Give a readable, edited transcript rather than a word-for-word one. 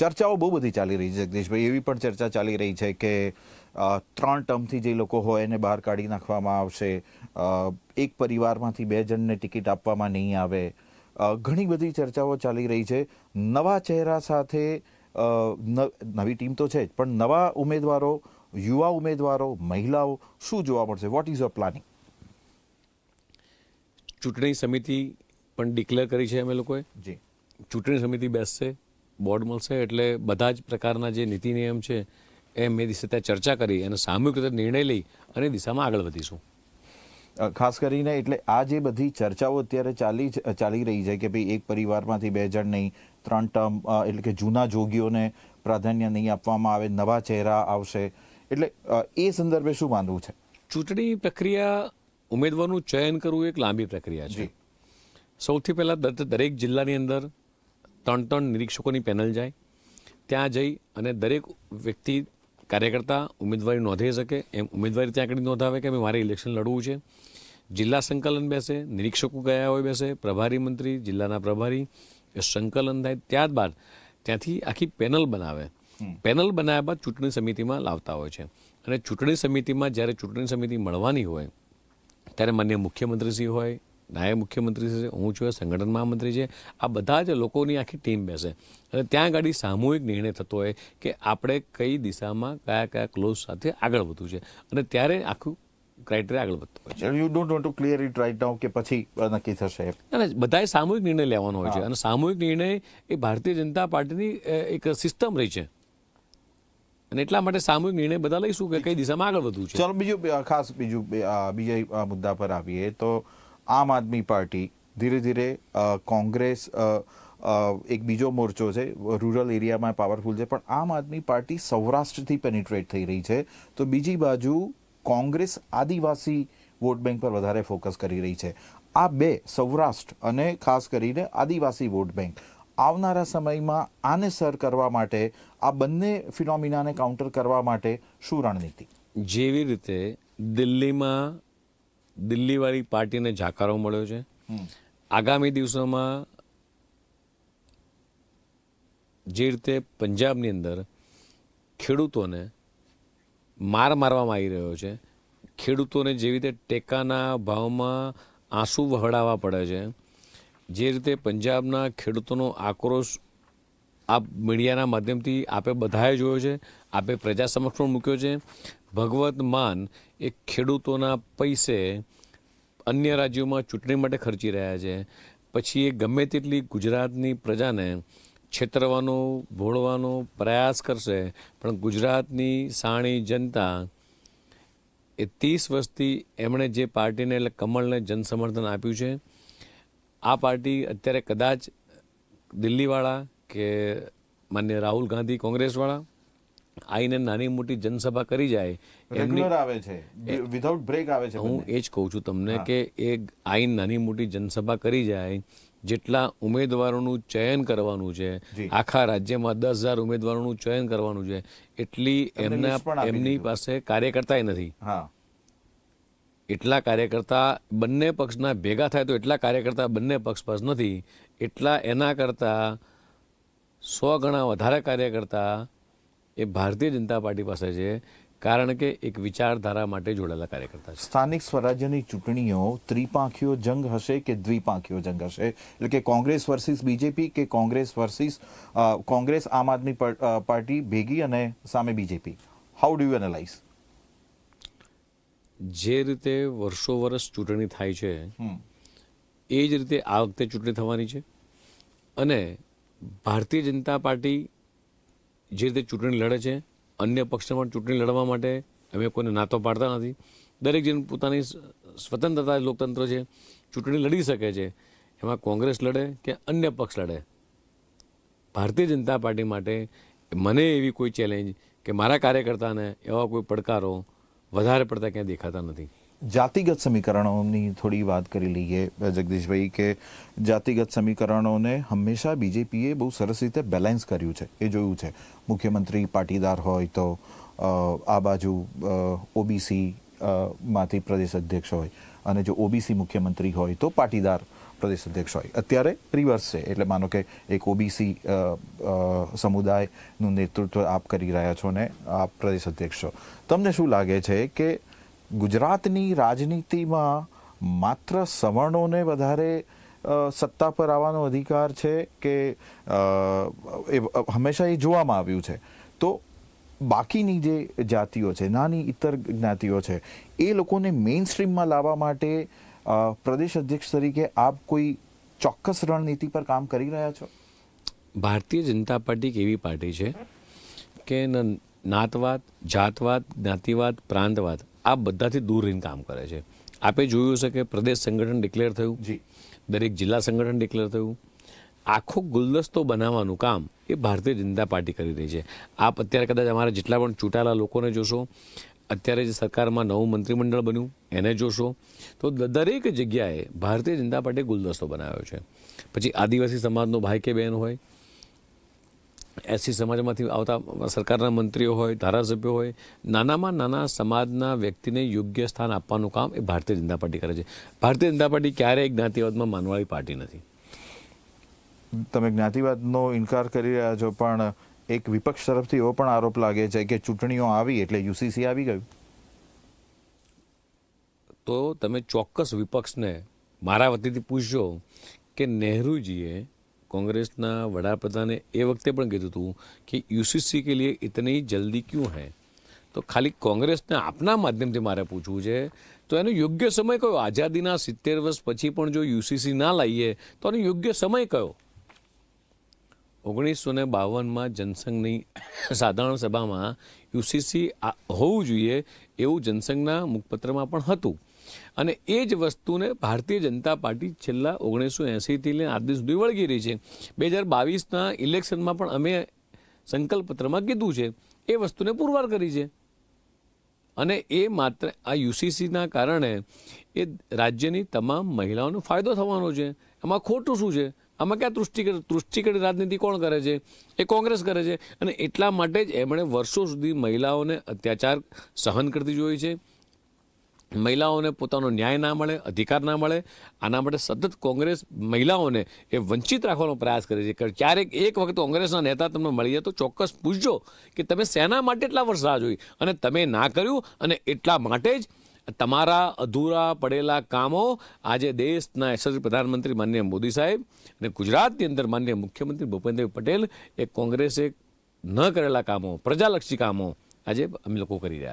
ચર્ચાઓ બહુ બધી ચાલી રહી છે જગદીશભાઈ. એવી પણ ચર્ચા ચાલી રહી છે કે 3 ટર્મથી જે લોકો હોય એને બહાર કાઢી નાખવામાં આવશે, એક પરિવારમાંથી 2 જણને ટિકિટ આપવામાં નહીં આવે. ઘણી બધી ચર્ચાઓ ચાલી રહી છે. નવા ચહેરા સાથે નવી ટીમ તો છે જ, પણ નવા ઉમેદવારો, યુવા ઉમેદવારો, મહિલાઓ, શું જોવા મળશે? What is your planning? ચૂંટણી સમિતિ પણ ડિક્લેર કરી છે અમે લોકોએ. જી, ચૂંટણી સમિતિ બેસશે, બોર્ડ મળશે, એટલે બધા જ પ્રકારના જે નીતિ નિયમ છે એમ એ દિશે ત્યાં ચર્ચા કરી અને સામૂહિક રીતે નિર્ણય લઈ અને દિશામાં આગળ વધીશું. ખાસ કરીને એટલે આ જે બધી ચર્ચાઓ અત્યારે ચાલી રહી છે કે ભાઈ એક પરિવારમાંથી 2 જણ નહીં, 3 ટર્મ, એટલે કે જૂના જોગીઓને પ્રાધાન્ય નહીં આપવામાં આવે, નવા ચહેરા આવશે, એટલે એ સંદર્ભે શું માનવું છે? ચૂંટણી પ્રક્રિયા, ઉમેદવારનું ચયન કરવું એક લાંબી પ્રક્રિયા છે. સૌથી પહેલાં દરેક જિલ્લાની અંદર 3 નિરીક્ષકોની પેનલ જાય. ત્યાં જઈ અને દરેક વ્યક્તિ, કાર્યકર્તા ઉમેદવારી નોંધી શકે એમ ઉમેદવારી ત્યાં આગળ નોંધાવે કે મારે ઇલેક્શન લડવું છે. જિલ્લા સંકલન બેસે, નિરીક્ષકો ગયા હોય બેસે, પ્રભારી મંત્રી, જિલ્લાના પ્રભારી, એ સંકલન થાય. ત્યારબાદ ત્યાંથી આખી પેનલ બનાવે. પેનલ બનાવ્યા બાદ ચૂંટણી સમિતિમાં લાવતા હોય છે. અને ચૂંટણી સમિતિમાં જ્યારે ચૂંટણી સમિતિ મળવાની હોય ત્યારે માનનીય મુખ્યમંત્રીશ્રી હોય, નાયબ મુખ્યમંત્રી, હું છું, સંગઠન મહામંત્રી છે, આ બધા જ લોકોની આખી ટીમ બેસે અને ત્યાં આગળ સામૂહિક નિર્ણય થતો હોય કે આપણે કઈ દિશામાં કયા ક્લોઝ સાથે આગળ વધવું છે અને ત્યારે આખું ક્રાઇટેરિયા આગળ વધતો હોય છે. You don't want to clear it right now કે પછી નક્કી થશે? અને બધાએ સામૂહિક નિર્ણય લેવાનો હોય છે અને સામૂહિક નિર્ણય એ ભારતીય જનતા પાર્ટીની એક સિસ્ટમ રહી છે અને એટલા માટે સામૂહિક નિર્ણય બધા લઈશું કે કઈ દિશામાં આગળ વધવું છે. ચલો બીજા મુદ્દા પર આવીએ તો આમ આદમી પાર્ટી ધીરે ધીરે, કોંગ્રેસ એક બીજો મોરચો છે, રૂરલ એરિયામાં પાવરફુલ છે, પણ આમ આદમી પાર્ટી સૌરાષ્ટ્રથી પેનિટ્રેટ થઈ રહી છે, તો બીજી બાજુ કોંગ્રેસ આદિવાસી વોટ બેંક પર વધારે ફોકસ કરી રહી છે. આ બે, સૌરાષ્ટ્ર અને ખાસ કરીને આદિવાસી વોટ બેંક, આવનારા સમયમાં આને સર કરવા માટે, આ બંને ફિનોમિનાને કાઉન્ટર કરવા માટે શું રણનીતિ? જેવી રીતે દિલ્હીમાં દિલ્હીવાળી પાર્ટીને જાકારો મળ્યો છે, આગામી દિવસોમાં જે રીતે પંજાબની અંદર ખેડૂતોને મારવામાં આવી રહ્યો છે, ખેડૂતોને જેવી રીતે ટેકાના ભાવમાં આંસુ વહાવવા પડે છે, જે રીતે પંજાબના ખેડૂતોનો આક્રોશ આપ મીડિયાના માધ્યમથી આપે બધાએ જોયો છે, આપે પ્રજા સમક્ષ પણ મૂક્યો છે. ભગવત માન એ ખેડૂતોના પૈસે અન્ય રાજ્યોમાં ચૂંટણી માટે ખર્ચી રહ્યા છે, પછી એ ગમે તેટલી ગુજરાતની પ્રજાને છેતરવાનો, ભોળવાનો પ્રયાસ કરશે, પણ ગુજરાતની સાણી જનતા એ 30 વર્ષથી એમણે જે પાર્ટીને એટલે કમળને જનસમર્થન આપ્યું છે, આ પાર્ટી અત્યારે કદાચ દિલ્હીવાળા કે માન્ય રાહુલ ગાંધી કોંગ્રેસવાળા આઈને નાની મોટી જનસભા કરી જાય, રેગ્યુલર આવે છે, વિધાઉટ બ્રેક આવે છે. હું એ જ કહું છું તમને કે એ આઈને નાની મોટી જનસભા કરી જાય, જેટલા ઉમેદવારોનું ચયન કરવાનું છે, આખા રાજ્યમાં 10,000 ઉમેદવારોનું ચયન કરવાનું છે, એટલી એમની પાસે કાર્યકર્તા નથી. એટલા કાર્યકર્તા બંને પક્ષના ભેગા થાય તો એટલા કાર્યકર્તા બંને પક્ષ પાસે નથી. એટલા એના કરતાં 100 ગણા વધારે કાર્યકર્તા એ ભારતીય જનતા પાર્ટી પાસે છે, કારણ કે એક વિચારધારા માટે જોડાયેલા કાર્યકર્તા છે. સ્થાનિક સ્વરાજ્યની ચૂંટણીઓ ત્રિપાંખીયો જંગ હશે કે દ્વિપાંખીયો જંગ હશે? એટલે કે કોંગ્રેસ વર્સિસ બીજેપી કે કોંગ્રેસ આમ આદમી પાર્ટી ભેગી અને સામે BJP? How do you analyse? જે રીતે વર્ષો વર્ષ ચૂંટણી થાય છે એ જ રીતે આ વખતે ચૂંટણી થવાની છે. અને ભારતીય જનતા પાર્ટી જે રીતે ચૂંટણી લડે છે, અન્ય પક્ષને પણ ચૂંટણી લડવા માટે અમે કોઈને નાતો પાડતા નથી. દરેક જણ પોતાની સ્વતંત્રતા, લોકતંત્ર છે, ચૂંટણી લડી શકે છે. એમાં કોંગ્રેસ લડે કે અન્ય પક્ષ લડે, ભારતીય જનતા પાર્ટી માટે મને એવી કોઈ ચેલેન્જ કે મારા કાર્યકર્તાને એવા કોઈ પડકારો વધારે પડતા ક્યાં દેખાતા નથી. જાતિગત સમીકરણોની થોડી વાત કરી લઈએ જગદીશભાઈ, કે જાતિગત સમીકરણોને હંમેશા બીજેપીએ બહુ સરસ રીતે બેલેન્સ કર્યું છે, એ જોયું છે. મુખ્યમંત્રી પાટીદાર હોય તો આ બાજુ ઓબીસી માંથી પ્રદેશ અધ્યક્ષ હોય, અને જો ઓબીસી મુખ્યમંત્રી હોય તો પાટીદાર પ્રદેશ અધ્યક્ષ હોય. અત્યારે રિવર્સ છે, એટલે માનો કે એક ઓબીસી સમુદાયનું નેતૃત્વ આપ કરી રહ્યા છો ને આપ પ્રદેશ અધ્યક્ષ છો. તમને શું લાગે છે કે ગુજરાતની રાજનીતિમાં માત્ર સવર્ણોને વધારે સત્તા પર આવવાનો અધિકાર છે કે હંમેશા એ જોવામાં આવ્યું છે, તો બાકીની જે જાતિઓ છે, નાની ઇતર જ્ઞાતિઓ છે, એ લોકોને મેઇન સ્ટ્રીમમાં લાવવા માટે પ્રદેશ અધ્યક્ષ તરીકે આપ કોઈ ચોક્કસ રણનીતિ પર કામ કરી રહ્યા છો? ભારતીય જનતા પાર્ટી એક એવી પાર્ટી છે કે નાતવાદ, જાતવાદ, જ્ઞાતિવાદ, પ્રાંતવાદ આ બધાથી દૂર રહીને કામ કરે છે. આપે જોયું છે કે પ્રદેશ સંગઠન ડિક્લેર થયું, દરેક જિલ્લા સંગઠન ડિક્લેર થયું. આખો ગુલદસ્તો બનાવવાનું કામ એ ભારતીય જનતા પાર્ટી કરી રહી છે. આપ અત્યારે કદાચ અમારા જેટલા પણ ચૂંટાયેલા લોકોને જોશો, અત્યારે જે સરકારમાં નવું મંત્રીમંડળ બન્યું એને જોશો, તો દરેક જગ્યાએ ભારતીય જનતા પાર્ટીએ ગુલદસ્તો બનાવ્યો છે. પછી આદિવાસી સમાજનો ભાઈ કે બહેન હોય, એસસી સમાજમાંથી આવતા સરકારના મંત્રીઓ હોય, ધારાસભ્યો હોય, નાનામાં નાના સમાજના વ્યક્તિને યોગ્ય સ્થાન આપવાનું કામ એ ભારતીય જનતા પાર્ટી કરે છે. ભારતીય જનતા પાર્ટી ક્યારેય જ્ઞાતિવાદમાં માનવાળી પાર્ટી નથી. તમે જ્ઞાતિવાદનો ઇનકાર કરી રહ્યા છો, પણ એક વિપક્ષ તરફથી એવો પણ આરોપ લાગે છે કે ચૂંટણીઓ આવી એટલે યુસીસી આવી ગયું. તો તમે ચોક્કસ વિપક્ષને મારા વતીથી પૂછજો કે નહેરુજીએ कांग्रेसना वडाप्रधाने ए वक्ते पण कीधुं हतुं कि यूसीसी के लिए इतनी जल्दी क्यों है. तो खाली कांग्रेसने आपना माध्यमथी मारे पूछવું છે તો એનો યોગ્य સમય કયો? આઝાદીના 70 વર્ષ પછી પણ જો યુસીસી ના લાવીએ તો એનો યોગ્ય સમય કયો? 1952માં જનસંઘની સાધારણ સભામાં યુસીસી હોવું જોઈએ એવું જનસંઘના મુખપત્રમાં પણ હતું. અને એ જ વસ્તુને ભારતીય જનતા પાર્ટી છેલ્લા 1980થી લઈને આજ દિન સુધી વળગી રહી છે. 2022ના ઇલેક્શનમાં પણ અમે સંકલ્પપત્રમાં કીધું છે એ વસ્તુને પુરવાર કરી છે. અને એ માત્ર આ યુસીસીના કારણે એ રાજ્યની તમામ મહિલાઓનો ફાયદો થવાનો છે. એમાં ખોટું શું છે? આમાં ક્યાં તૃષ્ટિકરી રાજનીતિ કોણ કરે છે? એ કોંગ્રેસ કરે છે. અને એટલા માટે જ એમણે વર્ષો સુધી મહિલાઓને અત્યાચાર સહન કરતી જોઈ છે. મહિલાઓને પોતાનો ન્યાય ના મળે, અધિકાર ના મળે. આના માટે સતત કોંગ્રેસ મહિલાઓને એ વંચિત રાખવાનો પ્રયાસ કરે છે. ક્યારેક એક વખત કોંગ્રેસના નેતા તમને મળી જાય તો ચોક્કસ પૂછજો કે તમે શેના માટે એટલા વર્ષ રાહ જોઈ, અને તમે ના કર્યું. અને એટલા માટે જ તમારા અધૂરા પડેલા કામો આજે દેશના યશસ્વી પ્રધાનમંત્રી માનનીય મોદી સાહેબ અને ગુજરાતની અંદર માનનીય મુખ્યમંત્રી ભૂપેન્દ્રભાઈ પટેલ એ કોંગ્રેસે ન કરેલા કામો, પ્રજાલક્ષી કામો આજે અમે લોકો કરી રહ્યા.